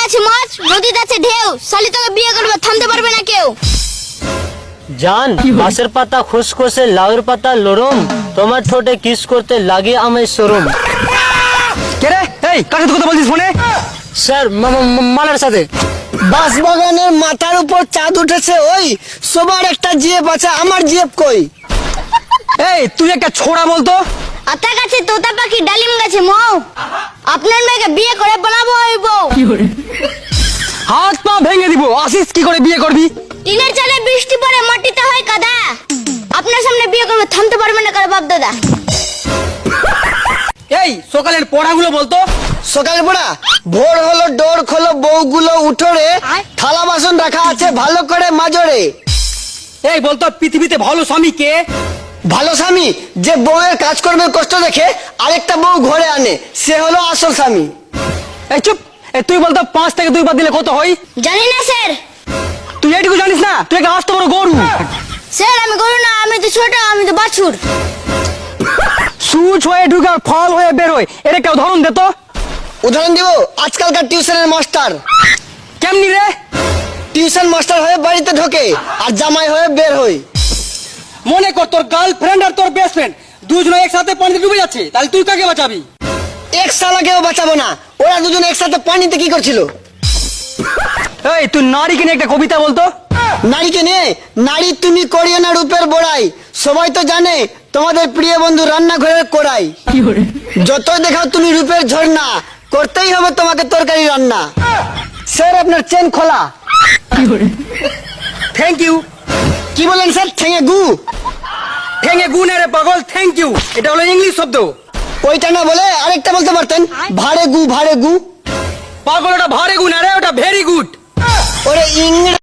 আছে মাছ, নদীতে আছে ঢেউ, শালি তোকে বিয়ে করবে, থামতে পারবে না কেউ। জান বাঁশের পাতা খুসখুসে, লাউয়ের পাতা লরম, তোমার ঠোঁটে কিস করতে লাগে আমায় শরম। কে রে? এই কার সাথে কথা বলছিস ফোনে? স্যার মালার সাথে। বাঁশবাগানের মাথার উপর চাঁদ উঠেছে, ওই সবার একটা জিএফ আছে, আমার জিএফ কই? এই তুই একটা ছোড়া বলতো। আতা গাছে তোতা পাখি, ডালিম গাছে মৌ, আপনার মেয়েকে বিয়ে করে বানাবো ওই বউ। হাত পা ভেঙে দিব, আসিস কি করে বিয়ে করবি? টিনের চালে বৃষ্টি পড়ে মাটিতে হয় কাদা, আপনার সামনে বিয়ে করবে, থামতে পারবে না কার বাপ দাদা। এই সকালের পড়াগুলো বলতো। সকালে পড়া, ভোর হলো ডোর খোলো বউগুলো উঠোরে, থালা বাসন রাখা আছে ভালো করে মাজরে। এই বলতো পৃথিবীতে ভালো স্বামী কে? ভালো স্বামী যে বউয়ের কাজ করবে কষ্ট দেখে আরেকটা বউ ঘরে আনে, সে হলো আসল স্বামী। এই চুপ। এই তুই বলতো 5 থেকে 2 বাদ দিলে কত হয়? জানি না স্যার। তুই এইটুকু জানিস না? তুই একটা আস্ত বড় গরু। স্যার আমি গরু না, আমি তো ছোট, আমি তো বাছুর। সুচ হয়ে ঢুকে আর ফল হয়ে বের হয়, এর একটা উদাহরণ দে তো। উদাহরণ দিব, আজকালকার টিউশনের মাস্টার। কেমনি রে? টিউশন মাস্টার হয়ে বাড়িতে ঢোকে আর জামাই হয়ে বের হয়। মনে কর তোর গার্লফ্রেন্ড আর তোর বেস্ট ফ্রেন্ড দুজনে একসাথে পানিতে ডুবে যাচ্ছে, তাহলে তুই কাকে বাঁচাবি? এক সালাকেও বাঁচাবো না, ওরা দুজন একসাথে পানিতে কি করছিল? এই তুই নারীকে নিয়ে একটা কবিতা বলতো। নারীকে নিয়ে, নারী তুমি করিও না রূপের বড়াই, সবাই তো জানে তোমাদের প্রিয় বন্ধু রান্নাঘরের কোড়াই। যত দেখাও তুমি রূপের ঝর্ণা, করতেই হবে তোমাকে তরকারি রান্না। স্যার আপনার চেন খোলা। Thank you. কি বলেন স্যার? ঠেঙে গু? ঠেঙে গু না রে পাগল, থ্যাংক ইউ এটা হলো ইংলিশ শব্দ। ওইটা না বলে আরেকটা বলতে পারতেন, ভাড়ে গু ভাড়ে গু। পাগল ওটা ভারে গু না রে, ওটা ভেরি গুড। ওরে ইংরেজি